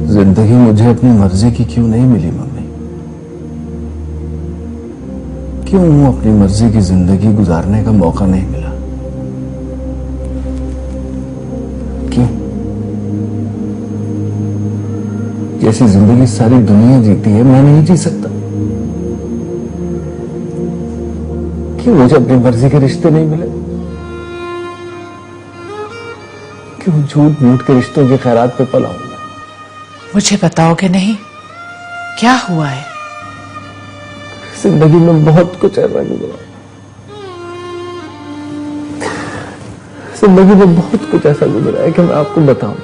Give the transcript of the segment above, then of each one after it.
जिंदगी मुझे अपनी मर्जी की क्यों नहीं मिली मम्मी? क्यों अपनी मर्जी की जिंदगी गुजारने का मौका नहीं मिला? क्यों? जैसी जिंदगी सारी दुनिया जीती है मैं नहीं जी सकता? क्यों मुझे अपनी मर्जी के रिश्ते नहीं मिले? क्यों झूठ मूठ के रिश्तों के खैरात पे पला हूं? मुझे बताओगे नहीं क्या हुआ है? जिंदगी में बहुत कुछ ऐसा गुजरा, जिंदगी में बहुत कुछ ऐसा गुजरा है कि मैं आपको बताऊं,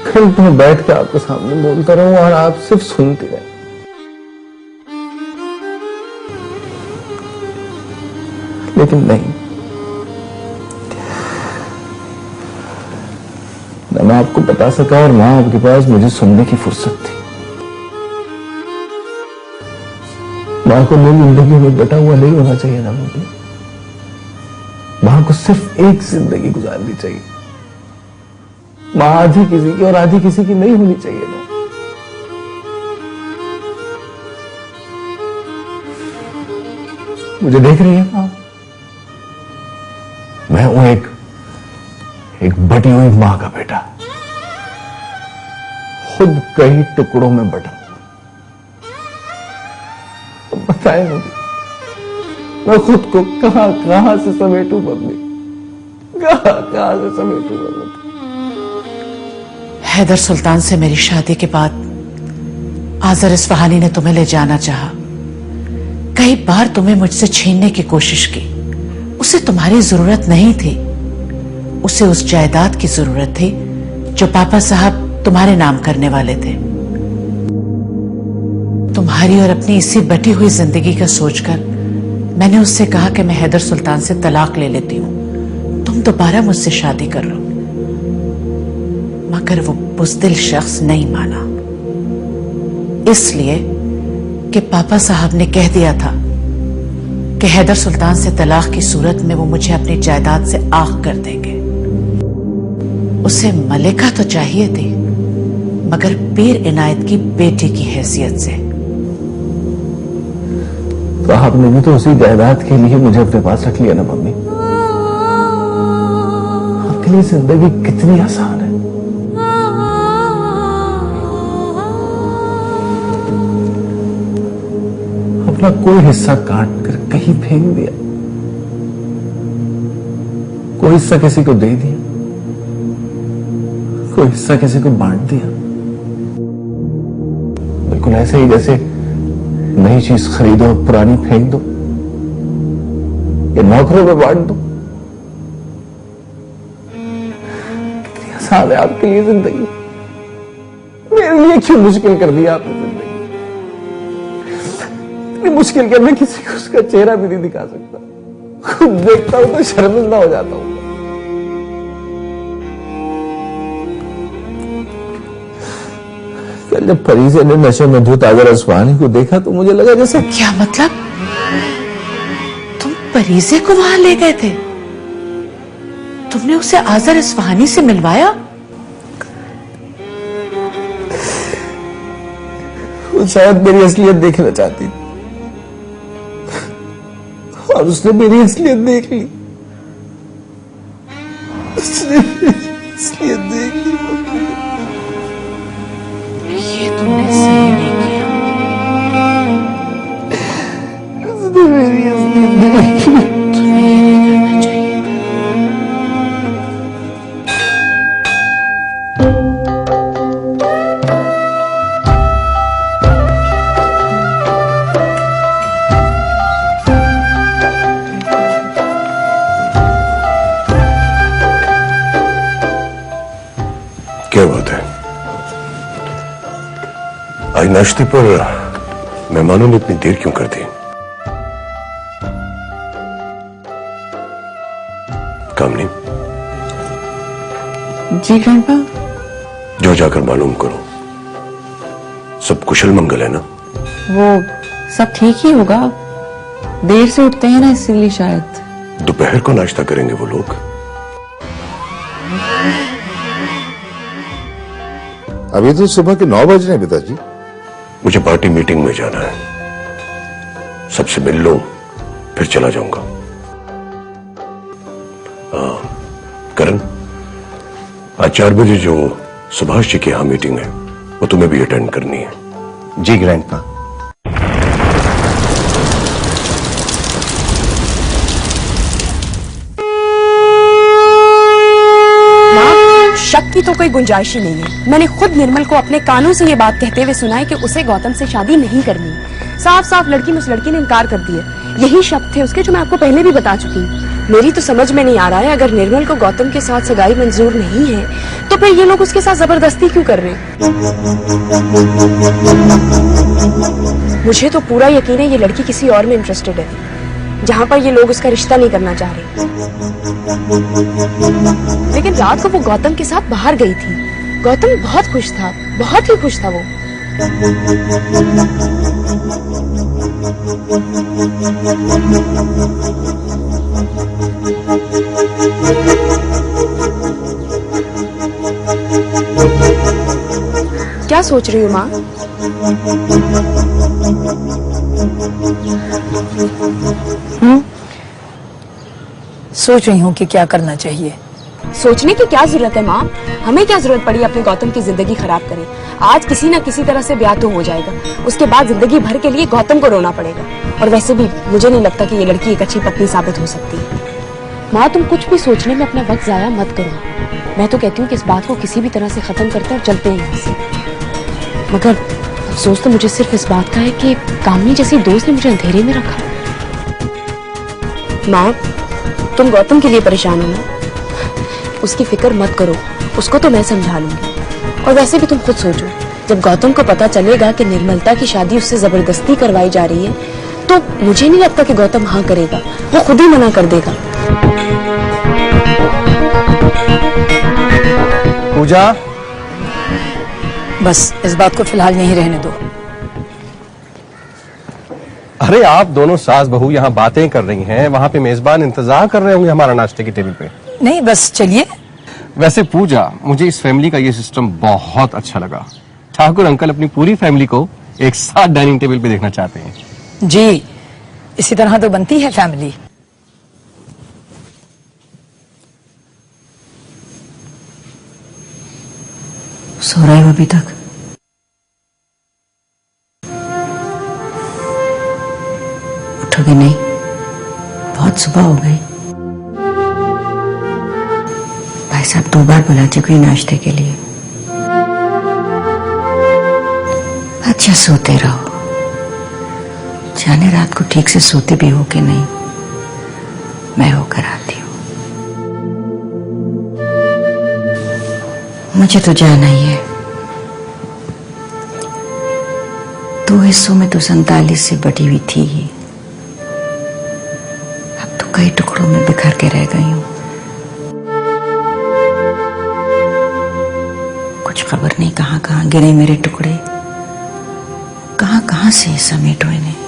घंटों में बैठ के आपके सामने बोलता रहूं और आप सिर्फ सुनती रहें। लेकिन नहीं, न मैं आपको बता सका और ना आपके पास मुझे सुनने की फुर्सत थी। मां को मेरी जिंदगी में बटा हुआ नहीं होना चाहिए ना मम्मी। मां को सिर्फ एक जिंदगी गुजारनी चाहिए। मां आधी किसी की और आधी किसी की नहीं होनी चाहिए ना। मुझे देख रही है मां? मैं हूं एक बटी हुई मां का बेटा, खुद कई टुकड़ों में बटा। तो बताएं मुझे, मैं खुद को कहां से समेटूं मम्मी? कहां से समेटूं मम्मी? हैदर सुल्तान से मेरी शादी के बाद आजर इस्फहानी ने तुम्हें ले जाना चाहा। कई बार तुम्हें मुझसे छीनने की कोशिश की। उसे तुम्हारी जरूरत नहीं थी, उसे उस जायदाद की जरूरत थी जो पापा साहब तुम्हारे नाम करने वाले थे। तुम्हारी और अपनी इसी बटी हुई जिंदगी का सोचकर मैंने उससे कहा कि मैं हैदर सुल्तान से तलाक ले लेती हूं, तुम दोबारा मुझसे शादी कर लो। मगर वो बुज़दिल शख्स नहीं माना, इसलिए कि पापा साहब ने कह दिया था कि हैदर सुल्तान से तलाक की सूरत में वो मुझे अपनी जायदाद से आग कर देंगे। उसे मलिका तो चाहिए थी, मगर पीर इनायत की बेटी की हैसियत से। तो आपने भी तो उसी जायदाद के लिए मुझे अपने पास रख लिया ना मम्मी। आपके लिए जिंदगी कितनी आसान है। अपना कोई हिस्सा काट कर कहीं फेंक दिया, कोई हिस्सा किसी को दे दिया, कोई हिस्सा किसी को बांट दिया। बिल्कुल ऐसे ही जैसे नई चीज खरीदो, पुरानी फेंक दो या नौकरों में बांट दो। कितनी आसान है आपके लिए जिंदगी, मेरे लिए क्यों मुश्किल कर दिया आपने जिंदगी? इतनी मुश्किल कि मैं किसी को उसका चेहरा भी नहीं दिखा सकता। खुद देखता हूं तो शर्मिंदा हो जाता हूं। कल जब फरीसे ने नशे में धुत आजर इस्फहानी को देखा तो मुझे लगा जैसे। क्या मतलब? तुम फरीसे को वहां ले गए थे? तुमने उसे आजर इस्फहानी से मिलवाया? वो शायद मेरी असलियत देखना चाहती थी और उसने मेरी असलियत देख ली। उसने मेरी असलियत देख ली। ये तुमने सही नहीं किया। उसने मेरी असलियत देख ली। तुम्हें ये नहीं करना चाहिए। क्या बात है? आज नाश्ते पर मेहमानों ने इतनी देर क्यों कर दी? काम नहीं? जी ग्रैंडपा। जो जाकर मालूम करो सब कुशल मंगल है ना? वो सब ठीक ही होगा, देर से उठते हैं ना इसीलिए शायद। दोपहर को नाश्ता करेंगे वो लोग। अभी तो सुबह के 9 बज रहे हैं पिताजी। मुझे पार्टी मीटिंग में जाना है, सबसे मिल लूं फिर चला जाऊंगा। करण, आज 4 बजे जो सुभाष जी के यहां मीटिंग है वो तुम्हें भी अटेंड करनी है। जी ग्रैंडपा। शक की तो कोई गुंजाइश ही नहीं है। मैंने खुद निर्मल को अपने कानों से ये बात कहते हुए सुना है कि उसे गौतम से शादी नहीं करनी। साफ साफ लड़की में उस लड़की ने इनकार कर दिया। यही शब्द थे उसके जो मैं आपको पहले भी बता चुकी हूँ। मेरी तो समझ में नहीं आ रहा है, अगर निर्मल को गौतम के साथ सगाई मंजूर नहीं है तो फिर ये लोग उसके साथ जबरदस्ती क्यों कर रहे हैं? मुझे तो पूरा यकीन है ये लड़की किसी और में इंटरेस्टेड है, जहाँ पर ये लोग उसका रिश्ता नहीं करना चाह रहे। लेकिन रात को वो गौतम के साथ बाहर गई थी। गौतम बहुत खुश था, बहुत ही खुश था वो। क्या सोच रही हो माँ? सोच रही हूँ कि क्या करना चाहिए। सोचने की क्या जरूरत है माँ? हमें क्या जरूरत पड़ी अपने गौतम की जिंदगी खराब करें? आज किसी ना किसी तरह से ब्याह तो हो जाएगा, उसके बाद जिंदगी भर के लिए गौतम को रोना पड़ेगा। और वैसे भी मुझे नहीं लगता कि ये लड़की एक अच्छी पत्नी साबित हो सकती है। माँ, तुम कुछ भी सोचने में अपना वक्त जाया मत करो। मैं तो कहती हूँ कि इस बात को किसी भी तरह से खत्म करते और चलते हैं यहाँ से। मगर अफसोस तो मुझे सिर्फ इस बात का है कि कामनी जैसी दोस्त ने मुझे अंधेरे में रखा। माँ, तुम गौतम के लिए परेशान हो ना? उसकी फिक्र मत करो, उसको तो मैं समझा लूंगी। और वैसे भी तुम खुद सोचो, जब गौतम को पता चलेगा कि निर्मलता की शादी उससे जबरदस्ती करवाई जा रही है तो मुझे नहीं लगता कि गौतम हाँ करेगा, वो खुद ही मना कर देगा। पूजा, बस इस बात को फिलहाल यहीं रहने दो। अरे आप दोनों सास बहू यहाँ बातें कर रही हैं, वहां पे मेजबान इंतजार कर रहे होंगे हमारा नाश्ते की टेबल पे। नहीं, बस चलिए। वैसे पूजा, मुझे इस फैमिली का ये सिस्टम बहुत अच्छा लगा। ठाकुर अंकल अपनी पूरी फैमिली को एक साथ डाइनिंग टेबल पे देखना चाहते हैं। जी, इसी तरह तो बनती है फैमिली। सो रहे हो अभी तक? उठोगे नहीं? बहुत सुबह हो गई। भाई साहब 2 बार बुला चुके नाश्ते के लिए। अच्छा सोते रहो, जाने रात को ठीक से सोते भी हो कि नहीं, मैं होकर आती हूँ। मुझे तो जाना ही है। 2 हिस्सों में तो 47 से बटी हुई थी ही, अब तो कई टुकड़ों में बिखर के रह गई हूँ। कुछ खबर नहीं कहाँ कहाँ गिरे मेरे टुकड़े, कहाँ कहाँ से समेटो इन्हें।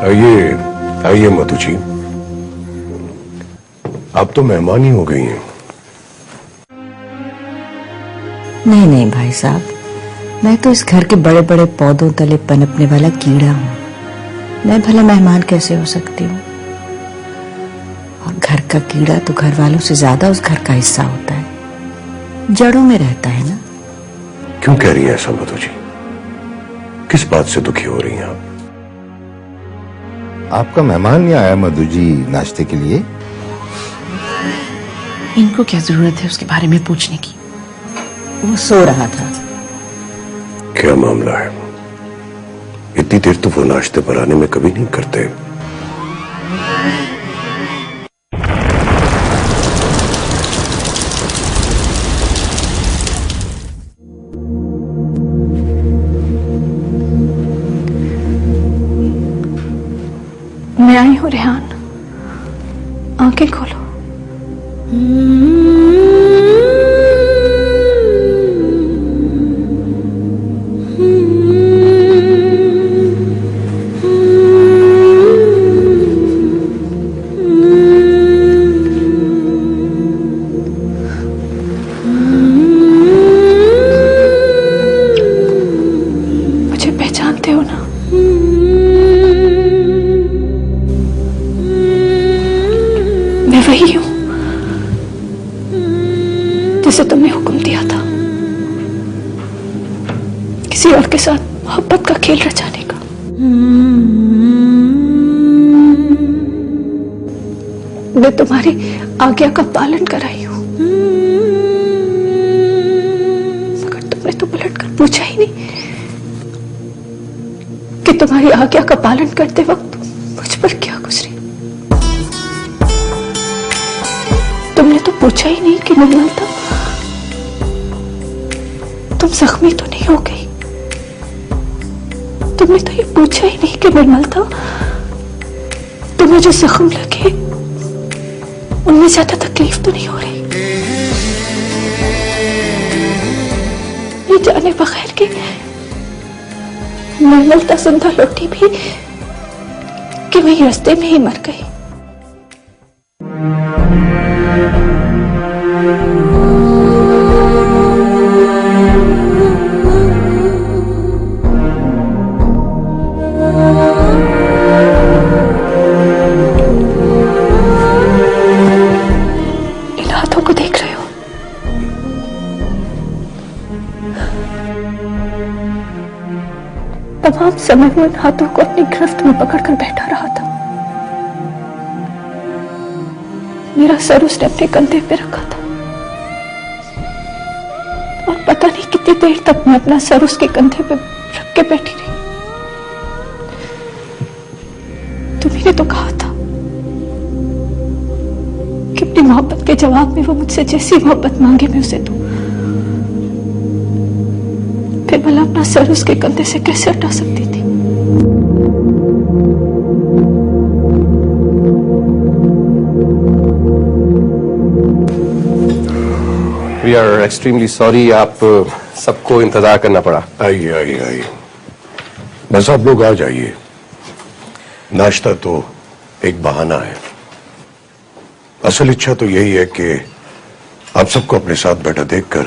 आइए आइए मधु जी, आप तो मेहमान ही हो गई हैं। नहीं नहीं भाई साहब, मैं तो इस घर के बड़े बड़े पौधों तले पनपने वाला कीड़ा हूँ। मैं भला मेहमान कैसे हो सकती हूँ? और घर का कीड़ा तो घर वालों से ज्यादा उस घर का हिस्सा होता है, जड़ों में रहता है ना। क्यों कह रही हैं ऐसा मधु जी? किस बात से दुखी हो रही हैं आप? आपका मेहमान नहीं आया मधु जी नाश्ते के लिए? इनको क्या जरूरत है उसके बारे में पूछने की? वो सो रहा था। क्या मामला है? इतनी देर तो वो नाश्ते पर आने में कभी नहीं करते। मैं आई हूँ रेहान, आंखें खोलो। हुक्म दिया था किसी और के साथ मोहब्बत का खेल रचाने का। मैं तुम्हारी आज्ञा का पालन कराई हूं, मगर तुमने तो पलटकर पूछा ही नहीं कि तुम्हारी आज्ञा का पालन करते वक्त मुझ पर क्या गुजरी। तुमने तो पूछा ही नहीं कि निर्मलता तुम जख्मी तो नहीं हो गई। तुमने तो ये पूछा ही नहीं कि निर्मलता तुम्हें जो जख्म लगे उनमें ज्यादा तकलीफ तो नहीं हो रही। ये जाने बगैर कि निर्मलता जिंदा लौटी भी कि वही रास्ते में ही मर गई। इन हाथों को देख रहे हो? तमाम समय वो इन हाथों को अपनी गिरफ्त में पकड़कर बैठा रहा था। मेरा सर उसने अपने कंधे पे रखा था और पता नहीं कितनी देर तक मैं अपना सर उसके कंधे पे रख के बैठी रही। तुम्ही ने तो कहा था कि अपनी मोहब्बत के जवाब में वो मुझसे जैसी मोहब्बत मांगे मैं उसे दूं। फिर भला अपना सर उसके कंधे से कैसे हटा सकती थी? We are extremely sorry, आप सबको इंतजार करना पड़ा। आइए आइए आइए, बस आप लोग आ जाइए। नाश्ता तो एक बहाना है, असल इच्छा तो यही है कि आप सबको अपने साथ बैठा देखकर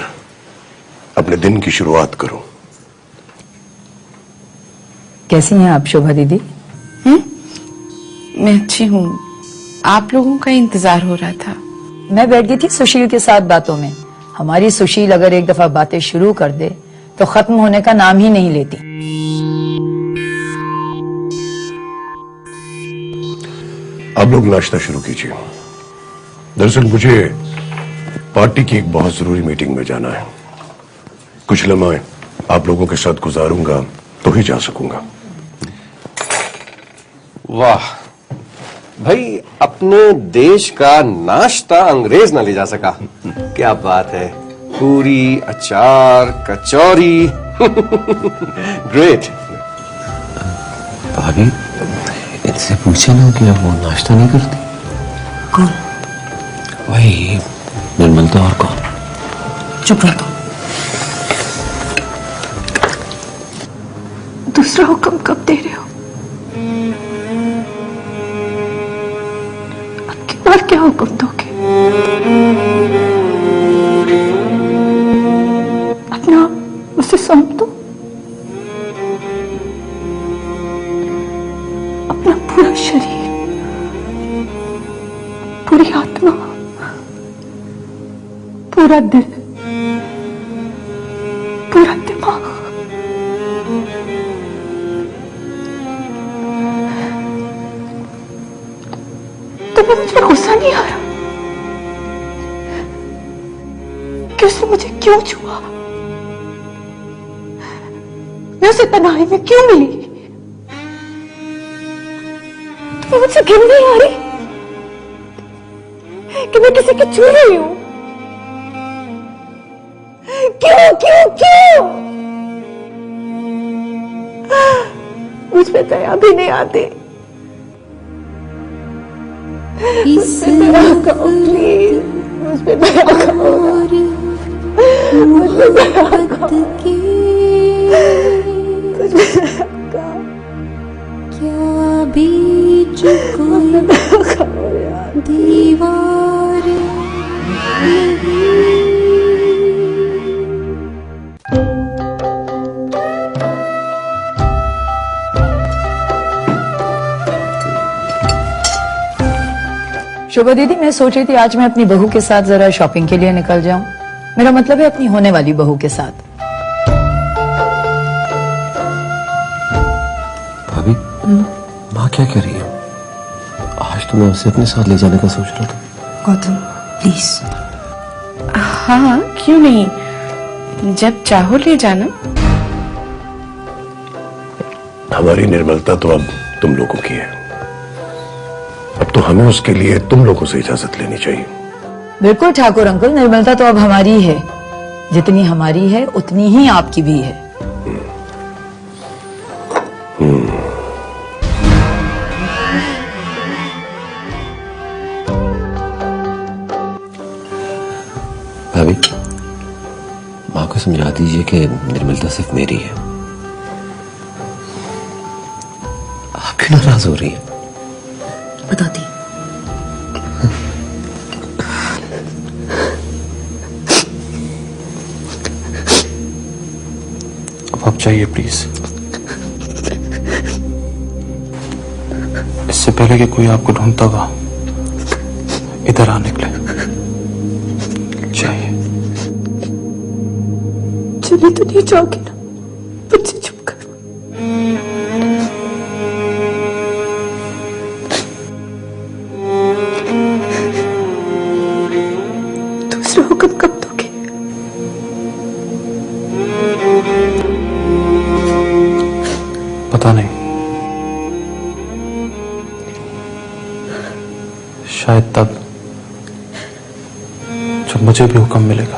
अपने दिन की शुरुआत करूं। कैसी हैं आप शोभा दीदी? मैं अच्छी हूँ। आप लोगों का इंतजार हो रहा था। मैं बैठ गई थी सुशील के साथ बातों में। हमारी सुशील अगर एक दफा बातें शुरू कर दे तो खत्म होने का नाम ही नहीं लेती। आप लोग नाश्ता शुरू कीजिए। दरअसल मुझे पार्टी की एक बहुत जरूरी मीटिंग में जाना है। कुछ लम्हे आप लोगों के साथ गुजारूंगा तो ही जा सकूंगा। वाह भाई, अपने देश का नाश्ता अंग्रेज ना ले जा सका, क्या बात है। पूरी, अचार, कचौरी ग्रेट। भाभी, इनसे पूछे ना कि वो नाश्ता नहीं करती। कौन? वही निर्मलता। और कौन? चुप रहो तुम। दूसरा हुक्म कब दे रहे हो? अब की बार क्या हुक्म दोगे? अपना उसे सौंप दो। अपना पूरा शरीर, पूरी आत्मा, पूरा दिल, पूरा दिमाग। तुम्हें मुझ पर गुस्सा नहीं आ रहा कि उसने मुझे क्यों छुआ? मैं उसे तन्हाई में क्यों मिली? तुम्हें मुझसे घिन नहीं आ रही कि मैं किसी की छू रही हूं? क्यों क्यों क्यों? मुझ पे दया भी नहीं आती। मुझ पे दया करो प्लीज, मुझ पे दया करो, मुझ पे दया करो, मुझ पे दया करो। क्या बीच कोई दीवार शोभा दीदी, मैं सोच रही थी आज मैं अपनी बहू के साथ जरा शॉपिंग के लिए निकल जाऊं। मेरा मतलब है अपनी होने वाली बहू के साथ। भाभी, माँ क्या कह रही है? आज तो मैं उसे अपने साथ ले जाने का सोच रहा था। गौतम प्लीज। हाँ क्यों नहीं, जब चाहो ले जाना। हमारी निर्मलता तो अब तुम लोगों की है, अब तो हमें उसके लिए तुम लोगों से इजाजत लेनी चाहिए। बिल्कुल ठाकुर अंकल, निर्मलता तो अब हमारी है। जितनी हमारी है उतनी ही आपकी भी है। भाभी, माँ को समझा दीजिए कि निर्मलता सिर्फ मेरी है। आप क्यों नाराज हो रही है? बताती। अब आप चाहिए प्लीज, इससे पहले कि कोई आपको ढूंढता हुआ इधर आ निकले, चाहिए। चली तो नहीं जाओगे ना? बच्चे चुप करो। दूसरा हुक्म कब दोगे? पता नहीं, शायद तब जब मुझे भी हुक्म मिलेगा।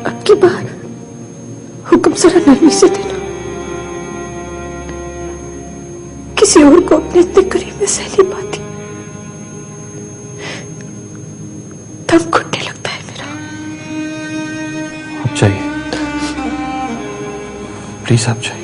अब की बार हुक्म जरा नरमी से देना। किसी और को अपने इतने करीब में सह नहीं पाती, दम घुटने लगता है मेरा। आप चाहिए प्लीज, आप चाहिए।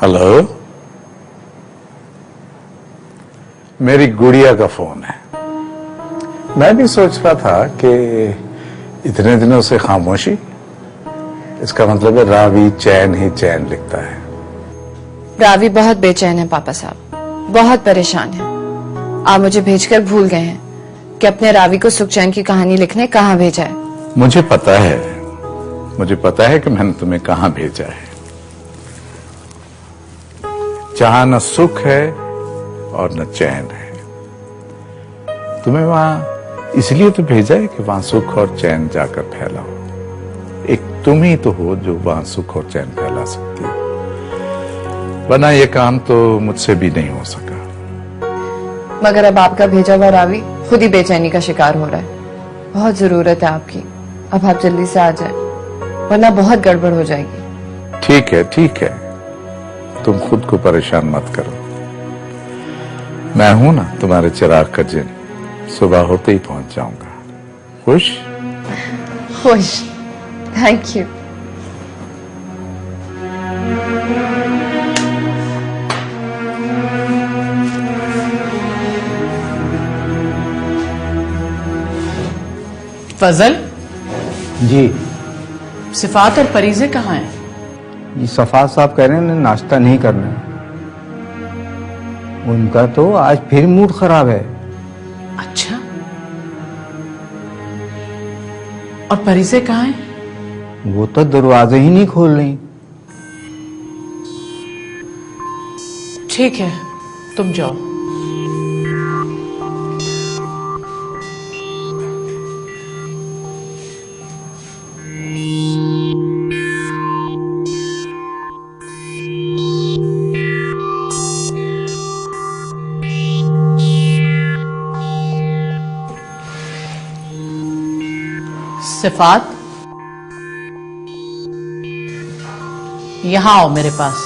हेलो, मेरी गुड़िया का फोन है। मैं भी सोच रहा था कि इतने दिनों से खामोशी, इसका मतलब है रावी चैन ही चैन लिखता है। रावी बहुत बेचैन है पापा साहब, बहुत परेशान है। आप मुझे भेजकर भूल गए हैं कि अपने रावी को सुख चैन की कहानी लिखने कहाँ भेजा है। मुझे पता है कि मैंने तुम्हें कहां भेजा है। जहां न सुख है और न चैन है। तुम्हें वहां इसलिए तो भेजा है कि वहां सुख और चैन जाकर फैलाओ। एक तुम ही तो हो जो वहां सुख और चैन फैला सकती है, वरना यह काम तो मुझसे भी नहीं हो सका। मगर अब आपका भेजा हुआ रावी खुद ही बेचैनी का शिकार हो रहा है। बहुत जरूरत है आपकी, अब आप जल्दी से आ जाए, वरना बहुत गड़बड़ हो जाएगी। ठीक है, तुम खुद को परेशान मत करो। मैं हूं ना तुम्हारे चिराग का जिन, सुबह होते ही पहुंच जाऊंगा। खुश? Thank you. फजल जी, सिफात और परीजे कहाँ हैं? ये सफात साहब कह रहे हैं नाश्ता नहीं करना है। उनका तो आज फिर मूड खराब है। अच्छा, और परीजे कहाँ हैं? वो तो दरवाजे ही नहीं खोल रही। ठीक है, तुम जाओ। सिफात, यहां आओ मेरे पास।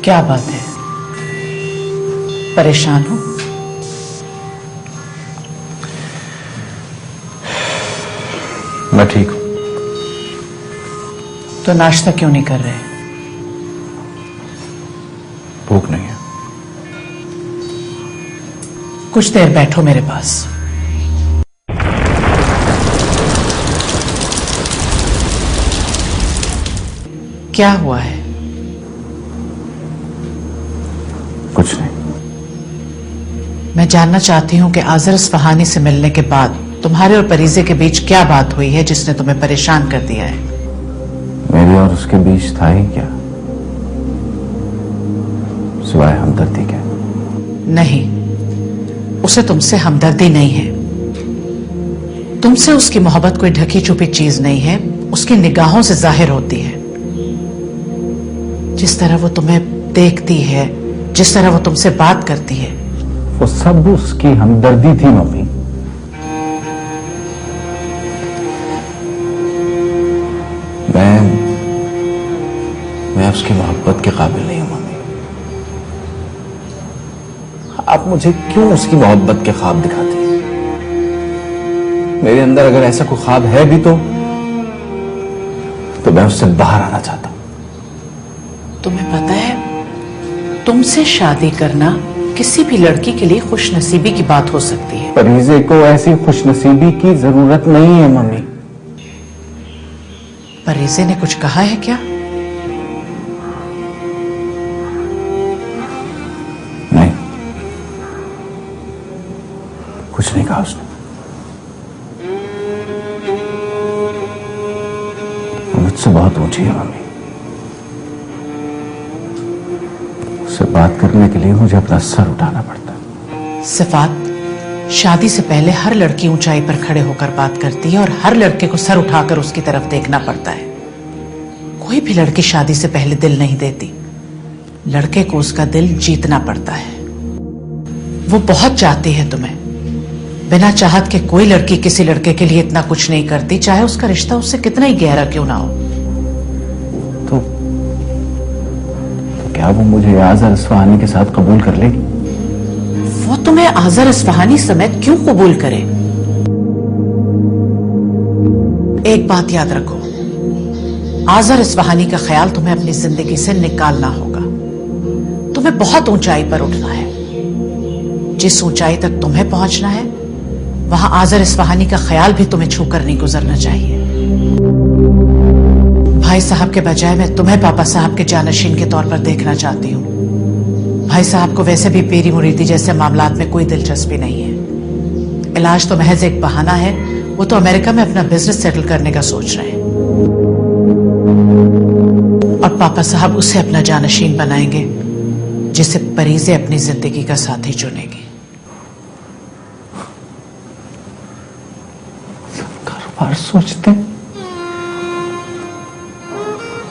क्या बात है, परेशान हो? मैं ठीक हूं। तो नाश्ता क्यों नहीं कर रहे? भूख नहीं है। कुछ देर बैठो मेरे पास। क्या हुआ है? कुछ नहीं। मैं जानना चाहती हूं कि आजर इस्फहानी से मिलने के बाद तुम्हारे और परीजे के बीच क्या बात हुई है जिसने तुम्हें परेशान कर दिया है? मेरे और उसके बीच था ही क्या, सिवाय हमदर्दी के? नहीं, उसे तुमसे हमदर्दी नहीं है। तुमसे उसकी मोहब्बत कोई ढकी छुपी चीज नहीं है, उसकी निगाहों से जाहिर होती है। जिस तरह वो तुम्हें देखती है, जिस तरह वो तुमसे बात करती है, वो सब उसकी हमदर्दी थी मम्मी। मैं उसकी मोहब्बत के काबिल नहीं हूं मम्मी। आप मुझे क्यों उसकी मोहब्बत के ख्वाब दिखाती हैं? मेरे अंदर अगर ऐसा कोई ख्वाब है भी तो मैं उससे बाहर आना चाहता हूं। तुम्हें पता है, तुमसे शादी करना किसी भी लड़की के लिए खुशनसीबी की बात हो सकती है। परीजे को ऐसी खुशनसीबी की जरूरत नहीं है मम्मी। परीजे ने कुछ कहा है क्या? नहीं, कुछ नहीं कहा उसने। वो मुझसे बहुत ऊंची है मम्मी। उससे बात करने के लिए मुझे अपना सर उठाना पड़ता है। सिफात, शादी से पहले हर लड़की ऊंचाई पर खड़े होकर बात करती है और हर लड़के को सर उठाकर उसकी तरफ देखना पड़ता है। कोई भी लड़की शादी से पहले दिल नहीं देती, लड़के को उसका दिल जीतना पड़ता है। वो बहुत चाहती है तुम्हें। बिना चाहत के कोई लड़की किसी लड़के के लिए इतना कुछ नहीं करती, चाहे उसका रिश्ता उससे कितना ही गहरा क्यों ना हो। तो क्या वो मुझे आजर इस्फहानी के साथ कबूल कर लेगी? वो तुम्हें आजर इस्फहानी समेत क्यों कबूल करे? एक बात याद रखो, आजर इस्फहानी का ख्याल तुम्हें अपनी जिंदगी से निकालना होगा। तुम्हें बहुत ऊंचाई पर उठना है। जिस ऊंचाई तक तुम्हें पहुंचना है, वहां आजर इस्फहानी का ख्याल भी तुम्हें छूकर नहीं गुजरना चाहिए। भाई साहब के बजाय मैं तुम्हें पापा साहब के जानशीन के तौर पर देखना चाहती हूँ। भाई साहब को वैसे भी पीरी मुरीदी जैसे मामलात में कोई दिलचस्पी नहीं है। इलाज तो महज एक बहाना है। वो तो अमेरिका में अपना बिजनेस सेटल करने का सोच रहे हैं और पापा साहब उसे अपना जानशीन बनाएंगे, जिसे परीजे अपनी जिंदगी का साथी चुनेगी। कारोबार सोचते,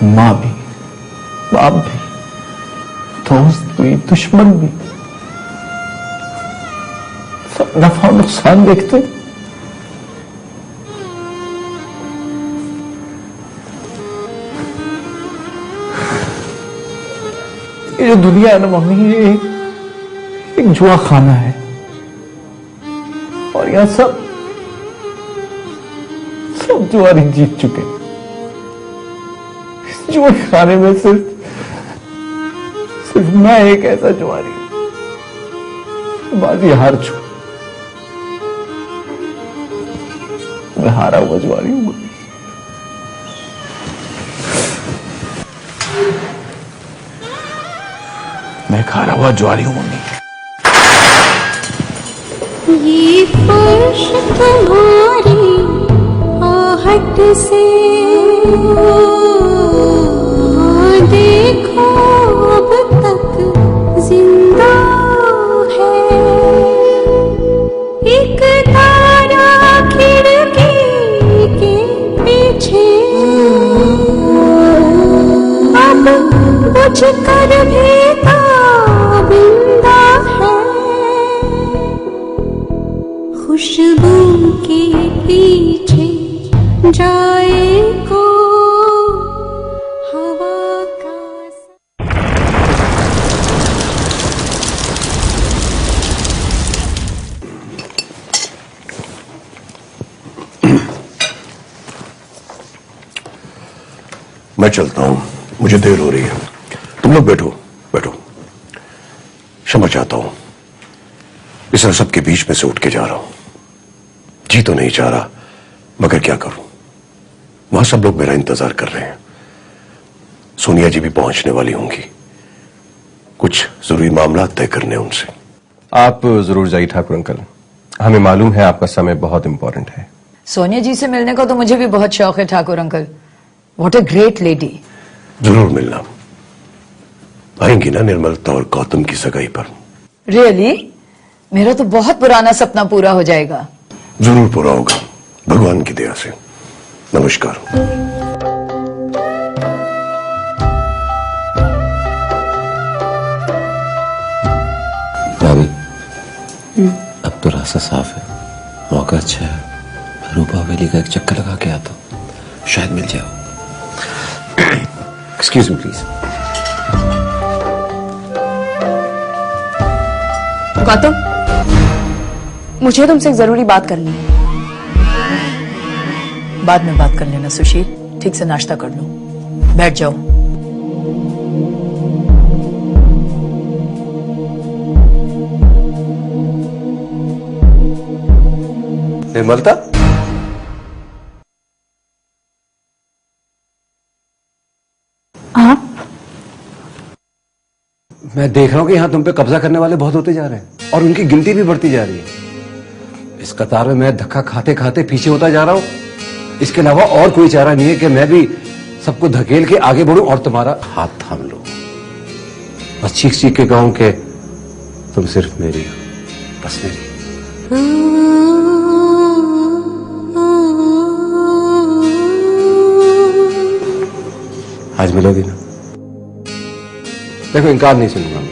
माँ भी, बाप भी, दोस्त भी, दुश्मन भी, सब नफा नुकसान देखते। ये जो दुनिया है ना मम्मी, ये एक जुआ खाना है और यहां सब जुआरी जीत चुके। इस जुए खाने में सिर्फ मैं एक ऐसा जुआरी बाजी हार चुका। मैं हारा हुआ जुआरी हूं। मैं हारा हुआ जुआरी हूं मम्मी। ये फर्श तुम्हारी आहट से देखो अब तक जिंदा है। एक तारा खिड़की के पीछे अब बुझ कर भी ताबिंदा है। खुशबू के पीछे जाए को हवा का मैं चलता हूं, मुझे देर हो रही है। तुम लोग बैठो बैठो। क्षमा चाहता हूं, इस सब के बीच में से उठ के जा रहा हूं। जी तो नहीं चाह रहा, मगर क्या करूं, वहां सब लोग मेरा इंतजार कर रहे हैं। सोनिया जी भी पहुंचने वाली होंगी, कुछ जरूरी मामला तय करने उनसे। आप जरूर जाइए ठाकुर अंकल, हमें मालूम है आपका समय बहुत इंपॉर्टेंट है। सोनिया जी से मिलने का तो मुझे भी बहुत शौक है Thakur uncle. What a great lady. जरूर मिलना। आएंगी ना निर्मलता और गौतम की सगाई पर? रियली? मेरा तो बहुत पुराना सपना पूरा हो जाएगा। जरूर पूरा होगा, भगवान की दया से। नमस्कार। भाभी, अब तो रास्ता साफ है, मौका अच्छा है। रूपा हवेली का एक चक्कर लगा के आता हूं, शायद मिल जाओ। Excuse me please. गौतम, मुझे तुमसे एक जरूरी बात करनी है। बाद में बात कर लेना सुशील, ठीक से नाश्ता कर लो, बैठ जाओ। निर्मलता, हाँ? मैं देख रहा हूं कि यहां तुम पे कब्जा करने वाले बहुत होते जा रहे हैं और उनकी गिनती भी बढ़ती जा रही है। इस कतार में मैं धक्का खाते खाते पीछे होता जा रहा हूं। इसके अलावा और कोई चारा नहीं है कि मैं भी सबको धकेल के आगे बढ़ूं और तुम्हारा हाथ थाम लूं। बस चीख चीख के कहूं कि तुम सिर्फ मेरी हो, बस मेरी। आज मिलोगी ना? देखो, इनकार नहीं सुनूंगा मैं।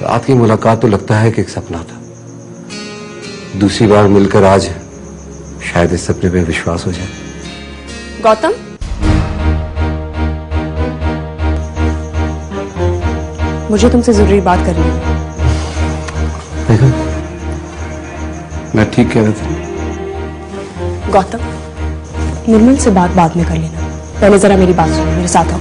रात की मुलाकात तो लगता है कि एक सपना था। दूसरी बार मिलकर आज शायद इस सपने पे विश्वास हो जाए। गौतम, मुझे तुमसे जरूरी बात करनी है। देखो, मैं ठीक कह रहा था। गौतम, निर्मल से बात बाद में कर लेना, पहले जरा मेरी बात सुनो, मेरे साथ आओ।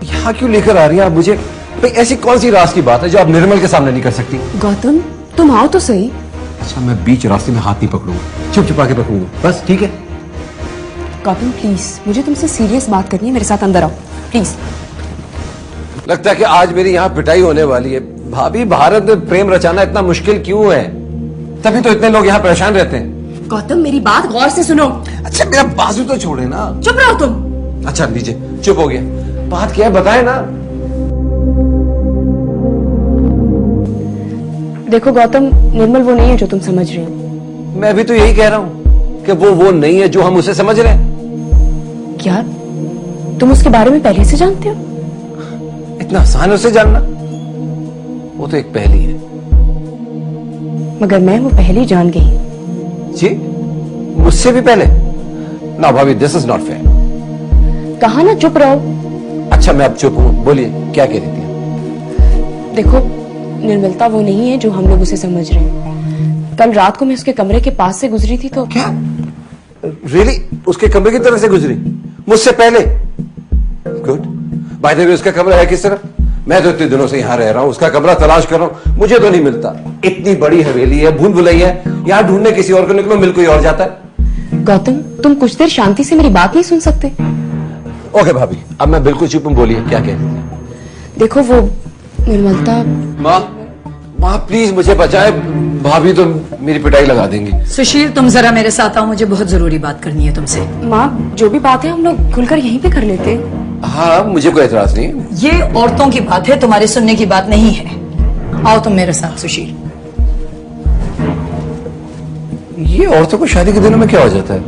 यहाँ क्यों लेकर आ रही हैं आप मुझे? भाई, ऐसी कौन सी राज की बात है जो आप निर्मल के सामने नहीं कर सकती? गौतम, तुम आओ तो सही। अच्छा, मैं बीच रास्ते में हाथ नहीं पकड़ूंगा, चुप चुपा के पकड़ूंगा, बस ठीक है? गौतम प्लीज, मुझे तुमसे सीरियस बात करनी है, मेरे साथ अंदर आओ प्लीज। लगता है कि आज मेरी यहाँ पिटाई होने वाली है। भाभी, भारत में प्रेम रचाना इतना मुश्किल क्यों है? तभी तो इतने लोग यहाँ परेशान रहते हैं। गौतम, मेरी बात गौर से सुनो। अच्छा, मेरा बाजू तो छोड़े ना। चुप रहो तुम। अच्छा लीजिए, चुप हो गया। बात क्या है बताए ना। देखो गौतम, निर्मल वो नहीं है जो तुम समझ रहे हो। मैं भी तो यही कह रहा हूँ कि वो नहीं है जो हम उसे समझ रहे हैं। क्या तुम उसके बारे में पहले से जानते हो? इतना आसान है उसे जानना? वो तो एक पहेली है। मगर मैं वो पहले जान गई। जी, मुझसे भी पहले? ना भाभी, दिस इज नॉट फेयर। कहा ना चुप रहो। अच्छा, मैं अब चुप हूं, बोलिए क्या कह रही थी? देखो, निर्मलता वो नहीं है जो हम लोग उसे समझ रहे हैं। कल रात को मैं उसके कमरे के पास से गुजरी थी तो। क्या? रियली? उसके कमरे की तरफ से गुजरी? मुझसे पहले? गुड। बाय द वे, उसका कमरा है किस तरफ? मैं तो इतने दिनों से यहाँ रह रहा हूँ, उसका कमरा तलाश कर रहा हूँ, मुझे तो नहीं मिलता। इतनी बड़ी हवेली है, भूल भुलैया है, यहाँ ढूंढने किसी और को निकलो, मिल कोई और जाता है। गौतम, तुम कुछ देर शांति से मेरी बात नहीं सुन सकते? ओके भाभी, अब मैं बिल्कुल चुप हूं, बोलिए क्या कह रही थी? देखो, वो निर्मलता। माँ प्लीज मुझे बचाए, भाभी तो मेरी पिटाई लगा देंगी। सुशील, तुम जरा मेरे साथ आओ, मुझे बहुत जरूरी बात करनी है तुमसे। माँ, जो भी बात है हम लोग खुलकर यहीं पे कर लेते। हाँ, मुझे कोई एतराज नहीं। ये औरतों की बात है, तुम्हारे सुनने की बात नहीं है। आओ तुम मेरे साथ सुशील। ये औरतों को शादी के दिनों में क्या हो जाता है?